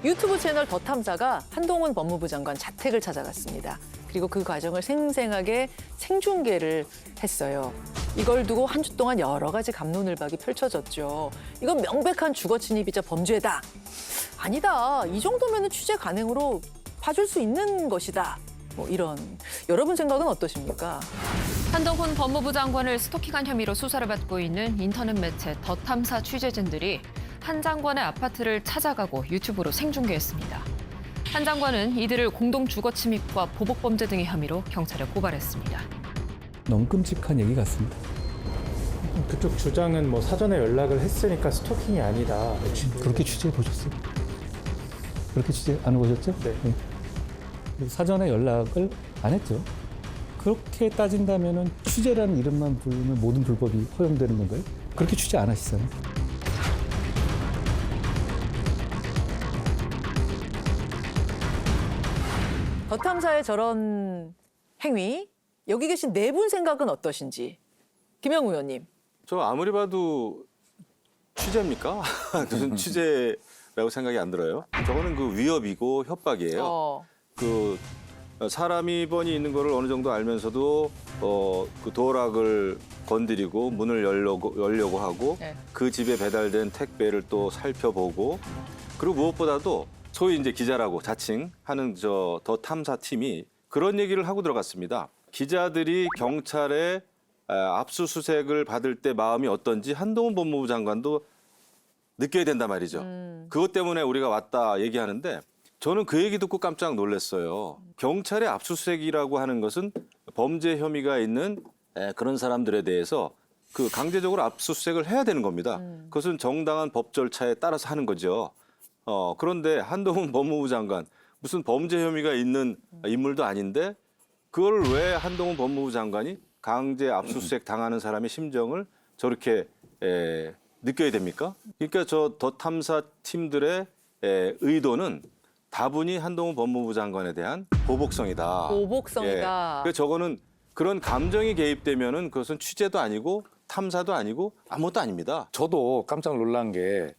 유튜브 채널 더 탐사가 한동훈 법무부 장관 자택을 찾아갔습니다. 그리고 그 과정을 생생하게 생중계를 했어요. 이걸 두고 한 주 동안 여러 가지 갑론을박이 펼쳐졌죠. 이건 명백한 주거 침입이자 범죄다. 아니다. 이 정도면 취재 간행으로 봐줄 수 있는 것이다. 뭐 이런. 여러분 생각은 어떠십니까? 한동훈 법무부 장관을 스토킹한 혐의로 수사를 받고 있는 인터넷 매체 더 탐사 취재진들이 한 장관의 아파트를 찾아가고 유튜브로 생중계했습니다. 한 장관은 이들을 공동 주거 침입과 보복 범죄 등의 혐의로 경찰에 고발했습니다. 너무 끔찍한 얘기 같습니다. 그쪽 주장은 뭐 사전에 연락을 했으니까 스토킹이 아니다. 그렇게 취재해 보셨어요? 그렇게 취재 안 해보셨죠? 네. 사전에 연락을 안 했죠. 그렇게 따진다면은 취재라는 이름만 부르면 모든 불법이 허용되는 건가요? 그렇게 취재 안 하시잖아요. 더 탐사의 저런 행위, 여기 계신 네 분 생각은 어떠신지. 김영우 의원님. 저 아무리 봐도 취재입니까? 무슨 취재라고 생각이 안 들어요. 저거는 그 위협이고 협박이에요. 그 사람이 번이 있는 거를 어느 정도 알면서도 그 도어락을 건드리고 문을 열려고 하고 네. 그 집에 배달된 택배를 또 살펴보고 그리고 무엇보다도 소위 이제 기자라고 자칭하는 저 더 탐사 팀이 그런 얘기를 하고 들어갔습니다. 기자들이 경찰에 압수수색을 받을 때 마음이 어떤지 한동훈 법무부 장관도 느껴야 된단 말이죠. 그것 때문에 우리가 왔다 얘기하는데 저는 그 얘기 듣고 깜짝 놀랐어요. 경찰의 압수수색이라고 하는 것은 범죄 혐의가 있는 그런 사람들에 대해서 그 강제적으로 압수수색을 해야 되는 겁니다. 그것은 정당한 법 절차에 따라서 하는 거죠. 그런데 한동훈 법무부 장관 무슨 범죄 혐의가 있는 인물도 아닌데 그걸 왜 한동훈 법무부 장관이 강제 압수수색 당하는 사람의 심정을 저렇게 느껴야 됩니까? 그러니까 저 더 탐사 팀들의 의도는 다분히 한동훈 법무부 장관에 대한 보복성이다. 보복성이다. 그래서 저거는 그런 감정이 개입되면은 그것은 취재도 아니고 탐사도 아니고 아무것도 아닙니다. 저도 깜짝 놀란 게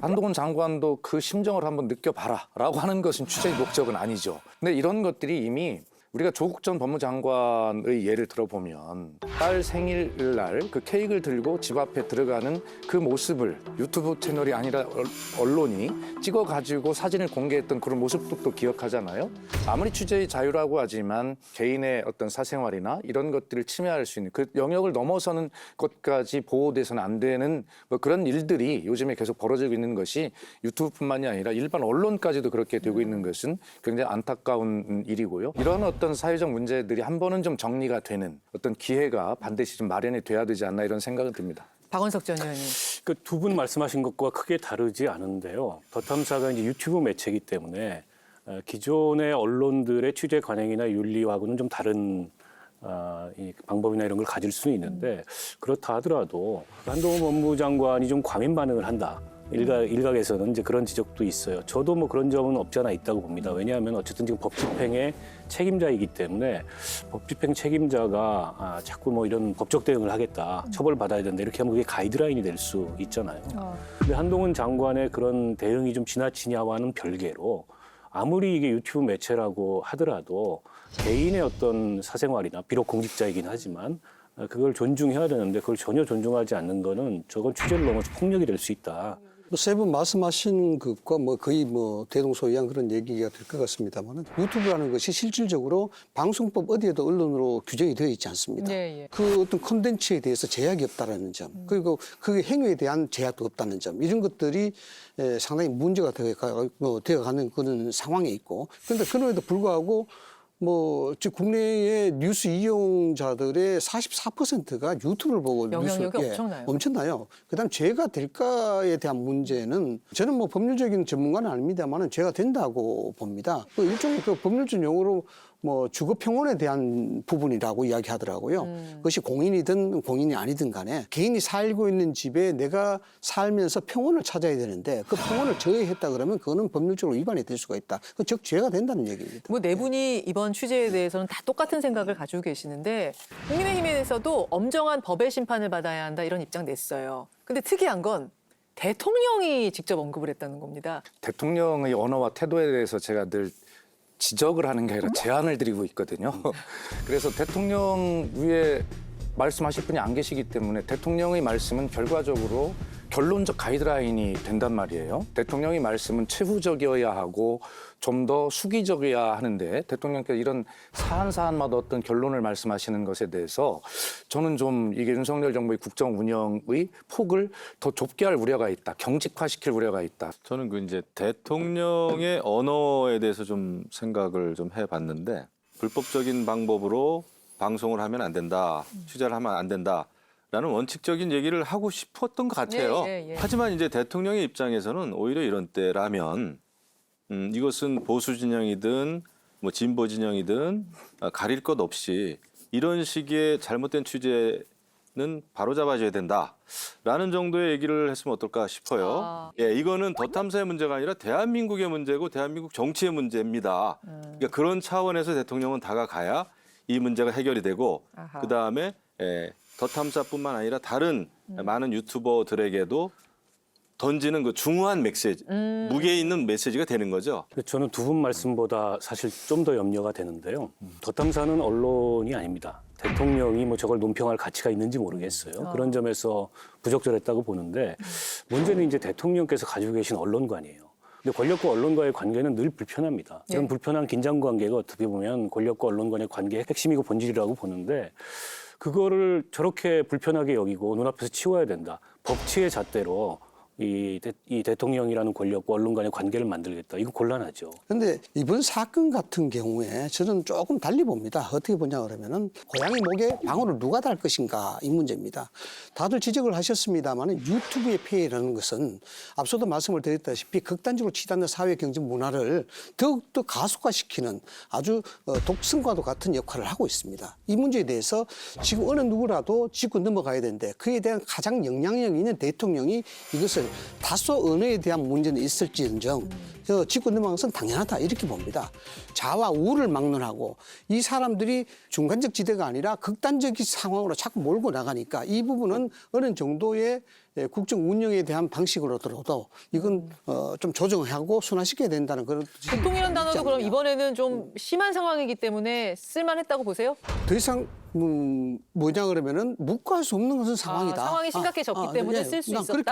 한동훈 장관도 그 심정을 한번 느껴봐라라고 하는 것은 취재의 목적은 아니죠. 근데 이런 것들이 이미 우리가 조국 전 법무장관의 예를 들어보면 딸 생일날 그 케이크를 들고 집 앞에 들어가는 그 모습을 유튜브 채널이 아니라 언론이 찍어가지고 사진을 공개했던 그런 모습도 또 기억하잖아요. 아무리 취재의 자유라고 하지만 개인의 어떤 사생활이나 이런 것들을 침해할 수 있는 그 영역을 넘어서는 것까지 보호돼서는 안 되는 뭐 그런 일들이 요즘에 계속 벌어지고 있는 것이 유튜브뿐만이 아니라 일반 언론까지도 그렇게 되고 있는 것은 굉장히 안타까운 일이고요. 이런 어떤 사회적 문제들이 한 번은 좀 정리가 되는 어떤 기회가 반드시 좀 마련이 돼야 되지 않나 이런 생각은 듭니다. 박원석 전 의원님. 그 두 분 말씀하신 것과 크게 다르지 않은데요. 더 탐사가 이제 유튜브 매체이기 때문에 기존의 언론들의 취재 관행이나 윤리하고는 좀 다른 이 방법이나 이런 걸 가질 수는 있는데 그렇다 하더라도 한동훈 법무부 장관이 좀 과민 반응을 한다. 일각에서는 이제 그런 지적도 있어요. 저도 뭐 그런 점은 없지 않아 있다고 봅니다. 왜냐하면 어쨌든 지금 법 집행의 책임자이기 때문에 법 집행 책임자가 자꾸 뭐 이런 법적 대응을 하겠다, 처벌받아야 된다 이렇게 하면 그게 가이드라인이 될 수 있잖아요. 근데 한동훈 장관의 그런 대응이 좀 지나치냐와는 별개로 아무리 이게 유튜브 매체라고 하더라도 개인의 어떤 사생활이나 비록 공직자이긴 하지만 그걸 존중해야 되는데 그걸 전혀 존중하지 않는 거는 저건 취재를 넘어서 폭력이 될 수 있다. 세 분 말씀하신 것과 뭐 거의 뭐 대동소이한 그런 얘기가 될 것 같습니다만은 유튜브라는 것이 실질적으로 방송법 어디에도 언론으로 규정이 되어 있지 않습니다. 예. 그 어떤 콘텐츠에 대해서 제약이 없다라는 점, 그리고 그 행위에 대한 제약도 없다는 점, 이런 것들이 상당히 문제가 되어가는 그런 상황에 있고, 그런데 그럼에도 불구하고 즉 국내의 뉴스 이용자들의 44%가 유튜브를 보고 영향력이 엄청나요. 엄청나요. 그다음 죄가 될까에 대한 문제는 저는 뭐 법률적인 전문가는 아닙니다만은 죄가 된다고 봅니다. 일종의 그 법률적 용어로 뭐 주거 평온에 대한 부분이라고 이야기하더라고요. 그것이 공인이든 공인이 아니든 간에 개인이 살고 있는 집에 내가 살면서 평온을 찾아야 되는데 그 평온을 저해했다 그러면 그거는 법률적으로 위반이 될 수가 있다. 즉 죄가 된다는 얘기입니다. 뭐 네 분이 이번 취재에 대해서는 다 똑같은 생각을 가지고 계시는데 국민의힘에서도 엄정한 법의 심판을 받아야 한다 이런 입장 냈어요. 근데 특이한 건 대통령이 직접 언급을 했다는 겁니다. 대통령의 언어와 태도에 대해서 제가 늘 지적을 하는 게 아니라 제안을 드리고 있거든요. 그래서 대통령 위에 말씀하실 분이 안 계시기 때문에 대통령의 말씀은 결과적으로 결론적 가이드라인이 된단 말이에요. 대통령의 말씀은 최후적이어야 하고 좀 더 수기적이어야 하는데 대통령께서 이런 사안사안마다 어떤 결론을 말씀하시는 것에 대해서 저는 좀 이게 윤석열 정부의 국정 운영의 폭을 더 좁게 할 우려가 있다. 경직화시킬 우려가 있다. 저는 그 이제 대통령의 언어에 대해서 좀 생각을 좀 해봤는데 불법적인 방법으로 방송을 하면 안 된다, 취재를 하면 안 된다라는 원칙적인 얘기를 하고 싶었던 것 같아요. 하지만 이제 대통령의 입장에서는 오히려 이런 때라면 이것은 보수 진영이든 뭐 진보 진영이든 가릴 것 없이 이런 식의 잘못된 취재는 바로잡아줘야 된다라는 정도의 얘기를 했으면 어떨까 싶어요. 예, 이거는 더 탐사의 문제가 아니라 대한민국의 문제고 대한민국 정치의 문제입니다. 그러니까 그런 차원에서 대통령은 다가가야 이 문제가 해결이 되고 그다음에 더 탐사뿐만 아니라 다른 많은 유튜버들에게도 던지는 그 중후한 메시지, 무게 있는 메시지가 되는 거죠. 저는 두 분 말씀보다 사실 좀 더 염려가 되는데요. 더 탐사는 언론이 아닙니다. 대통령이 뭐 저걸 논평할 가치가 있는지 모르겠어요. 그런 점에서 부적절했다고 보는데 문제는 이제 대통령께서 가지고 계신 언론관이에요. 근데 권력과 언론과의 관계는 늘 불편합니다. 그런 불편한 긴장 관계가 어떻게 보면 권력과 언론 간의 관계의 핵심이고 본질이라고 보는데 그거를 저렇게 불편하게 여기고 눈앞에서 치워야 된다. 법치의 잣대로 이 대통령이라는 권력과 언론 간의 관계를 만들겠다. 이거 곤란하죠. 그런데 이번 사건 같은 경우에 저는 조금 달리 봅니다. 어떻게 보냐 그러면은 고양이 목에 방울을 누가 달 것인가 이 문제입니다. 다들 지적을 하셨습니다만 유튜브의 폐해라는 것은 앞서도 말씀을 드렸다시피 극단적으로 치닫는 사회 경제 문화를 더욱더 가속화시키는 아주 독성과도 같은 역할을 하고 있습니다. 이 문제에 대해서 지금 어느 누구라도 짚고 넘어가야 되는데 그에 대한 가장 영향력 있는 대통령이 이것을 다소 언어에 대한 문제는 있을지언정 짚고 넘어가는 것은 당연하다 이렇게 봅니다. 자와 우를 막론하고 이 사람들이 중간적 지대가 아니라 극단적인 상황으로 자꾸 몰고 나가니까 이 부분은 어느 정도의 국정 운영에 대한 방식으로도 이건 좀 조정하고 순화시켜야 된다는 그런 교통이라는 단어도 그럼 이번에는 좀 심한 상황이기 때문에 쓸만했다고 보세요? 더 이상 뭐냐 그러면은 묵과할 수 없는 것은 상황이다. 상황이 심각해졌기 때문에 쓸 수 난 그렇게 있었다.